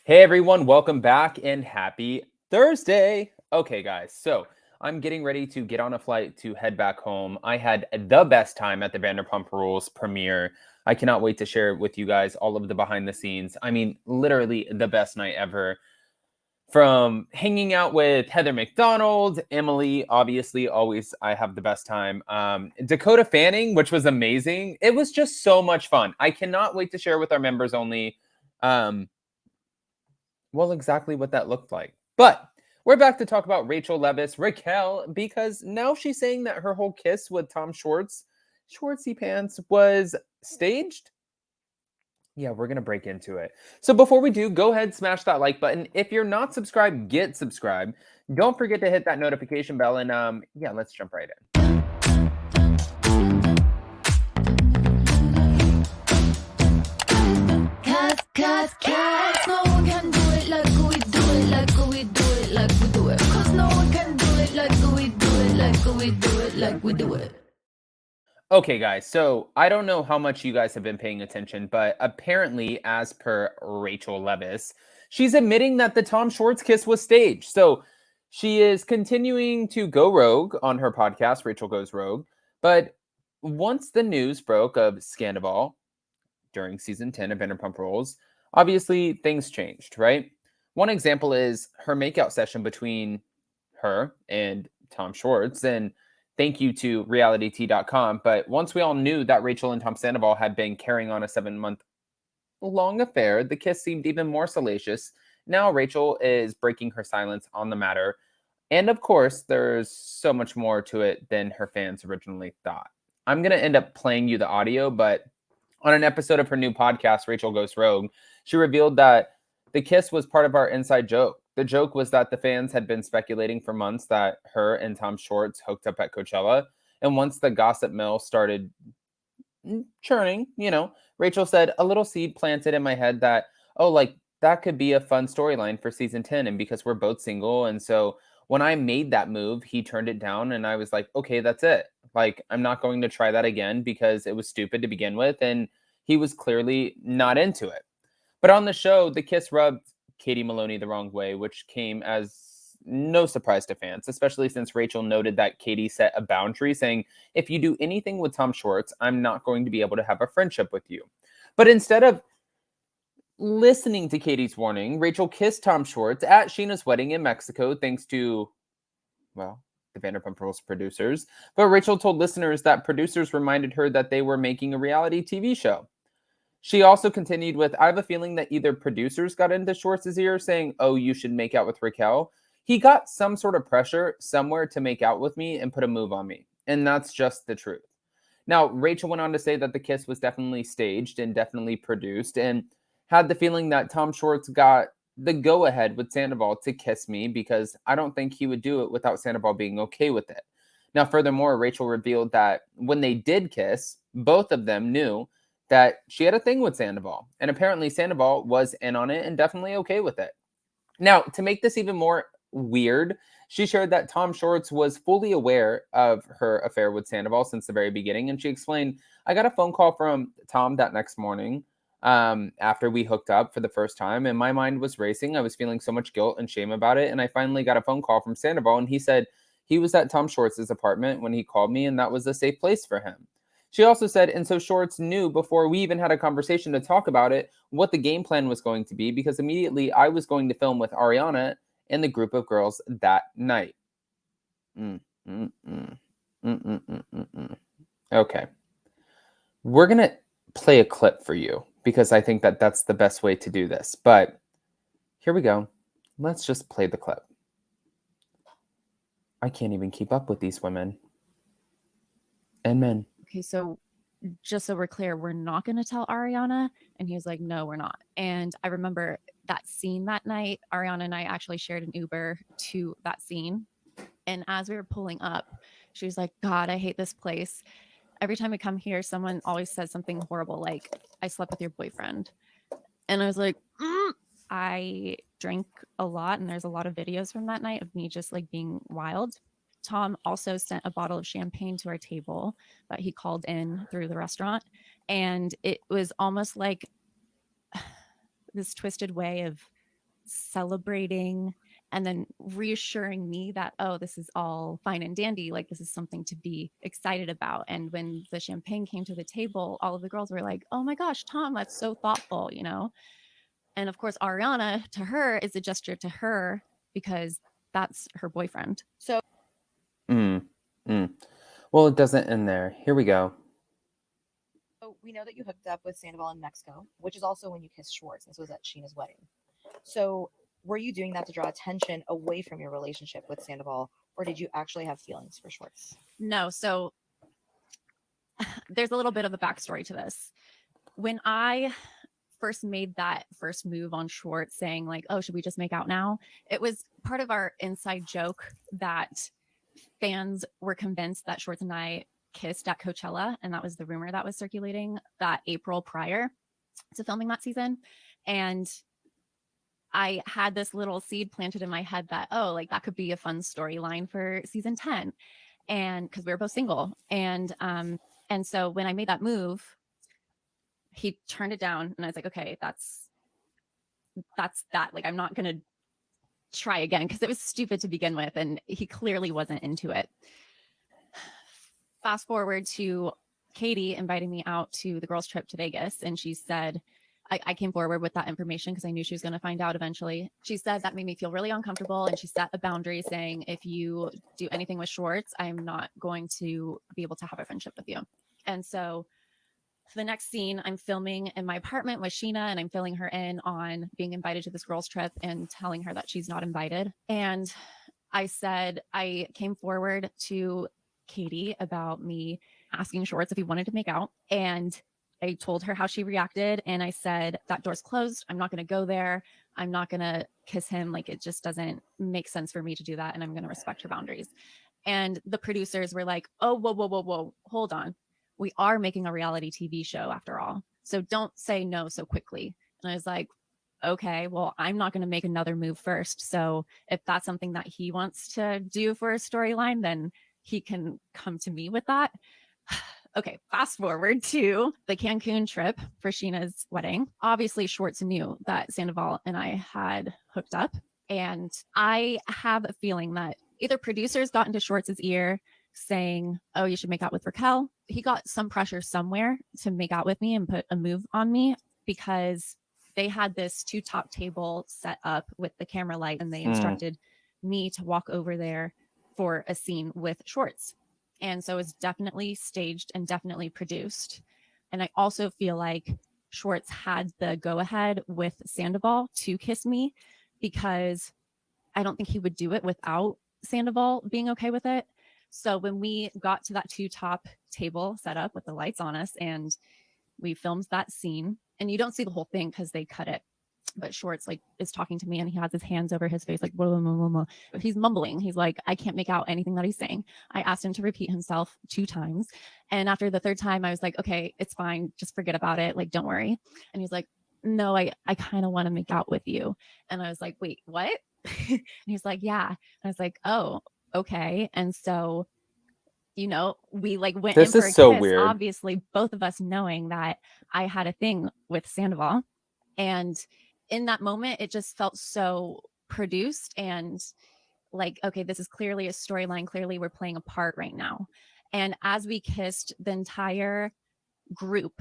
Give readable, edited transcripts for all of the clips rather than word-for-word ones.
Hey everyone, welcome back and happy Thursday. Okay, guys, so I'm getting ready to get on a flight to head back home. I had the best time at the Vanderpump Rules premiere. I cannot wait to share with you guys all of the behind the scenes. I mean, literally the best night ever. From hanging out with Heather McDonald, Emily, obviously, always I have the best time. Dakota Fanning, which was amazing. It was just so much fun. I cannot wait to share with our members only. Um, well, exactly what that looked like. But we're back to talk about Rachel Leviss, Raquel, because now she's saying that her whole kiss with Tom Schwartz, Schwartzy Pants, was staged. Yeah, we're going to break into it. So before we do, go ahead, smash that like button. If you're not subscribed, get subscribed. Don't forget to hit that notification bell. And yeah, let's jump right in. Cause no one can do it like we do it, like we do it, like we do it. Cause no one can do it like we do it, like we do it, like we do it. Okay, guys, so I don't know how much you guys have been paying attention, but apparently, as per Rachel Leviss, she's admitting that the Tom Schwartz kiss was staged. So she is continuing to go rogue on her podcast, Rachel Goes Rogue. But once the news broke of Scandival during season 10 of Vanderpump Rules, obviously things changed, right? One example is her makeout session between her and Tom Schwartz, and thank you to realityt.com. But once we all knew that Rachel and Tom Sandoval had been carrying on a 7-month long affair, the kiss seemed even more salacious. Now Rachel is breaking her silence on the matter. And of course, there's so much more to it than her fans originally thought. I'm going to end up playing you the audio, but on an episode of her new podcast, Rachel Goes Rogue, she revealed that the kiss was part of our inside joke. The joke was that the fans had been speculating for months that her and Tom Schwartz hooked up at Coachella. And once the gossip mill started churning, Rachel said, a little seed planted in my head that, oh, like that could be a fun storyline for season 10. And because we're both single. And so when I made that move, he turned it down. And I was like, okay, that's it. Like, I'm not going to try that again because it was stupid to begin with. And he was clearly not into it. But on the show, the kiss rubbed Katie Maloney the wrong way, which came as no surprise to fans, especially since Rachel noted that Katie set a boundary saying, if you do anything with Tom Schwartz, I'm not going to be able to have a friendship with you. But instead of listening to Katie's warning, Rachel kissed Tom Schwartz at Sheena's wedding in Mexico, thanks to, well, the Vanderpump Rules producers. But Rachel told listeners that producers reminded her that they were making a reality TV show. She also continued with, I have a feeling that either producers got into Schwartz's ear saying, oh, you should make out with Raquel. He got some sort of pressure somewhere to make out with me and put a move on me. And that's just the truth. Now, Rachel went on to say that the kiss was definitely staged and definitely produced, and had the feeling that Tom Schwartz got the go-ahead with Sandoval to kiss me because I don't think he would do it without Sandoval being okay with it. Now, furthermore, Rachel revealed that when they did kiss, both of them knew that she had a thing with Sandoval. And apparently Sandoval was in on it and definitely okay with it. Now, to make this even more weird, she shared that Tom Schwartz was fully aware of her affair with Sandoval since the very beginning. And she explained, I got a phone call from Tom that next morning after we hooked up for the first time. And my mind was racing. I was feeling so much guilt and shame about it. And I finally got a phone call from Sandoval. And he said he was at Tom Schwartz's apartment when he called me. And that was a safe place for him. She also said, and so Schwartz knew before we even had a conversation to talk about it, what the game plan was going to be, because immediately I was going to film with Ariana and the group of girls that night. Okay. We're going to play a clip for you because I think that that's the best way to do this. But here we go. Let's just play the clip. I can't even keep up with these women and men. Okay, so just so we're clear, we're not going to tell Ariana. And he was like, no, we're not. And I remember that scene that night, Ariana and I actually shared an Uber to that scene. And as we were pulling up, she was like, God, I hate this place. Every time we come here, someone always says something horrible, like, I slept with your boyfriend. And I was like, I drank a lot. And there's a lot of videos from that night of me just like being wild. Tom also sent a bottle of champagne to our table that he called in through the restaurant. And it was almost like this twisted way of celebrating and then reassuring me that, oh, this is all fine and dandy. Like, this is something to be excited about. And when the champagne came to the table, all of the girls were like, oh my gosh, Tom, that's so thoughtful, you know? And of course, Ariana, to her, is a gesture to her because that's her boyfriend. So, Well, it doesn't end there. Here we go. So we know that you hooked up with Sandoval in Mexico, which is also when you kissed Schwartz. This was at Sheena's wedding. So were you doing that to draw attention away from your relationship with Sandoval, or did you actually have feelings for Schwartz? No. So there's a little bit of a backstory to this. When I first made that first move on Schwartz saying like, oh, should we just make out now? It was part of our inside joke that fans were convinced that Schwartz and I kissed at Coachella. And that was the rumor that was circulating that April prior to filming that season. And I had this little seed planted in my head that, oh, like that could be a fun storyline for season 10. And because we were both single. And so when I made that move, he turned it down and I was like, okay, that's that. Like, I'm not going to try again because it was stupid to begin with. And he clearly wasn't into it. Fast forward to Katie inviting me out to the girls' trip to Vegas. And she said, I came forward with that information because I knew she was going to find out eventually. She said that made me feel really uncomfortable. And she set a boundary saying, if you do anything with Schwartz, I'm not going to be able to have a friendship with you. And so for the next scene, I'm filming in my apartment with Sheena and I'm filling her in on being invited to this girls' trip and telling her that she's not invited. And I said, I came forward to Katie about me asking Schwartz if he wanted to make out. And I told her how she reacted. And I said, that door's closed. I'm not going to go there. I'm not going to kiss him. Like, it just doesn't make sense for me to do that. And I'm going to respect her boundaries. And the producers were like, oh, whoa, hold on. We are making a reality TV show after all. So don't say no so quickly. And I was like, okay, well, I'm not going to make another move first. So if that's something that he wants to do for a storyline, then he can come to me with that. Okay, fast forward to the Cancun trip for Sheena's wedding. Obviously, Schwartz knew that Sandoval and I had hooked up. And I have a feeling that either producers got into Schwartz's ear saying, oh, you should make out with Raquel. He got some pressure somewhere to make out with me and put a move on me because they had this 2-top table set up with the camera light and they instructed me to walk over there for a scene with Schwartz. And so it's definitely staged and definitely produced. And I also feel like Schwartz had the go ahead with Sandoval to kiss me because I don't think he would do it without Sandoval being okay with it. So when we got to that 2-top table set up with the lights on us and we filmed that scene, and you don't see the whole thing because they cut it, but Schwartz like is talking to me and he has his hands over his face like blah, blah, blah, blah, blah. He's mumbling. He's like, I can't make out anything that he's saying. I asked him to repeat himself 2 times. And after the 3rd time, I was like, okay, it's fine. Just forget about it. Like, don't worry. And he's like, no, I kind of want to make out with you. And I was like, wait, what? And he's like, yeah. And I was like, oh, okay. And so, you know, we like went This in for is a so kiss, weird. obviously both of us knowing that I had a thing with Sandoval. And in that moment, it just felt so produced and like, okay, this is clearly a storyline. Clearly we're playing a part right now. And as we kissed, the entire group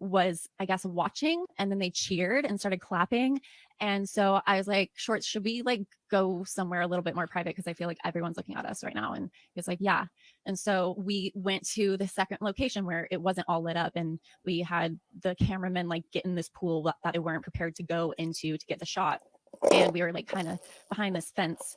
was, I guess, watching, and then they cheered and started clapping. And so I was like, Schwartz, should we like go somewhere a little bit more private? Because I feel like everyone's looking at us right now. And he was like, yeah. And so we went to the second location where it wasn't all lit up. And we had the cameramen like get in this pool that they weren't prepared to go into to get the shot. And we were like kind of behind this fence,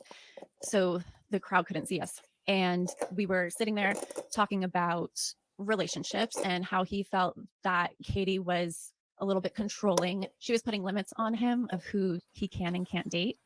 so the crowd couldn't see us. And we were sitting there talking about relationships and how he felt that Katie was a little bit controlling. She was putting limits on him of who he can and can't date.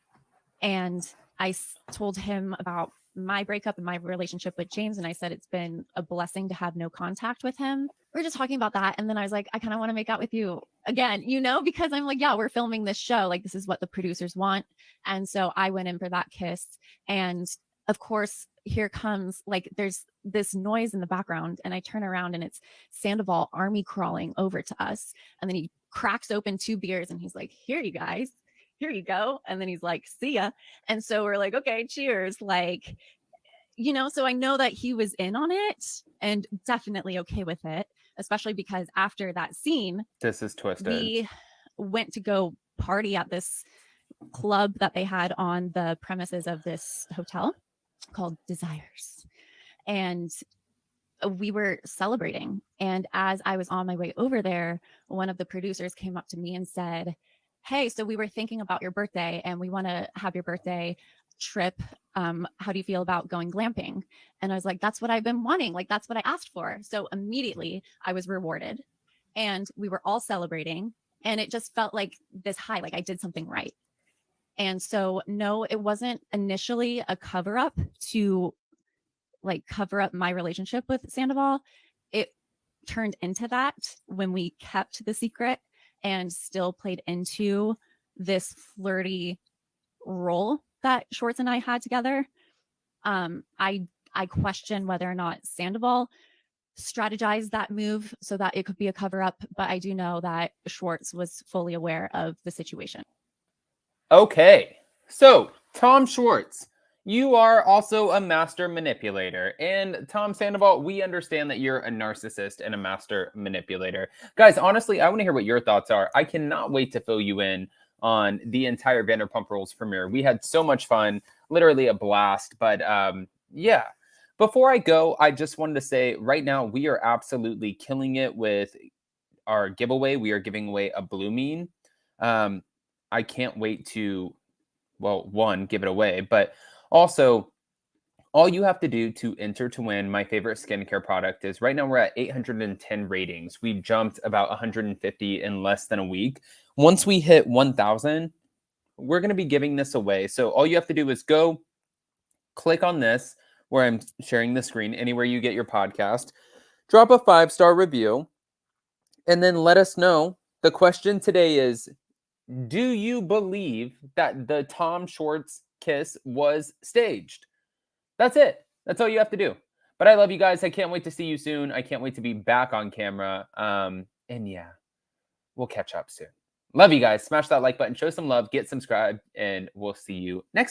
And I told him about my breakup and my relationship with James. And I said, it's been a blessing to have no contact with him. We were just talking about that. And then I was like, I kind of want to make out with you again, you know, because I'm like, yeah, we're filming this show. Like, this is what the producers want. And so I went in for that kiss. And of course, here comes like, there's this noise in the background. And I turn around and it's Sandoval army crawling over to us. And then he cracks open 2 beers and he's like, here, you guys. here you go. And then he's like, see ya. And so we're like, okay, cheers. Like, you know, so I know that he was in on it and definitely okay with it, especially because after that scene, This is twisted. we went to go party at this club that they had on the premises of this hotel called Desires. And we were celebrating. And as I was on my way over there, one of the producers came up to me and said, hey, so we were thinking about your birthday and we want to have your birthday trip. How do you feel about going glamping? And I was like, that's what I've been wanting. Like, that's what I asked for. So immediately I was rewarded and we were all celebrating. And it just felt like this high, like I did something right. And so, no, it wasn't initially a cover up to like cover up my relationship with Sandoval. It turned into that when we kept the secret and still played into this flirty role that Schwartz and I had together. I question whether or not Sandoval strategized that move so that it could be a cover up, but I do know that Schwartz was fully aware of the situation. Okay, so Tom Schwartz, you are also a master manipulator. And Tom Sandoval, we understand that you're a narcissist and a master manipulator. Guys, honestly, I want to hear what your thoughts are. I cannot wait to fill you in on the entire Vanderpump Rules premiere. We had so much fun, literally a blast. But yeah, before I go, I just wanted to say right now, we are absolutely killing it with our giveaway. We are giving away a Blue Mean. I can't wait to, well, one, give it away, but also all you have to do to enter to win my favorite skincare product is right now we're at 810 ratings. We jumped about 150 in less than a week. Once we hit 1,000, we're going to be giving this away. So all you have to do is go click on this where I'm sharing the screen, anywhere you get your podcast, drop a 5-star review, and then let us know. The question today is, do you believe that the Tom Schwartz kiss was staged? That's it. That's all you have to do. But I love you guys. I can't wait to see you soon. I can't wait to be back on camera. And yeah, we'll catch up soon. Love you guys. Smash that like button, show some love, get subscribed, and we'll see you next time.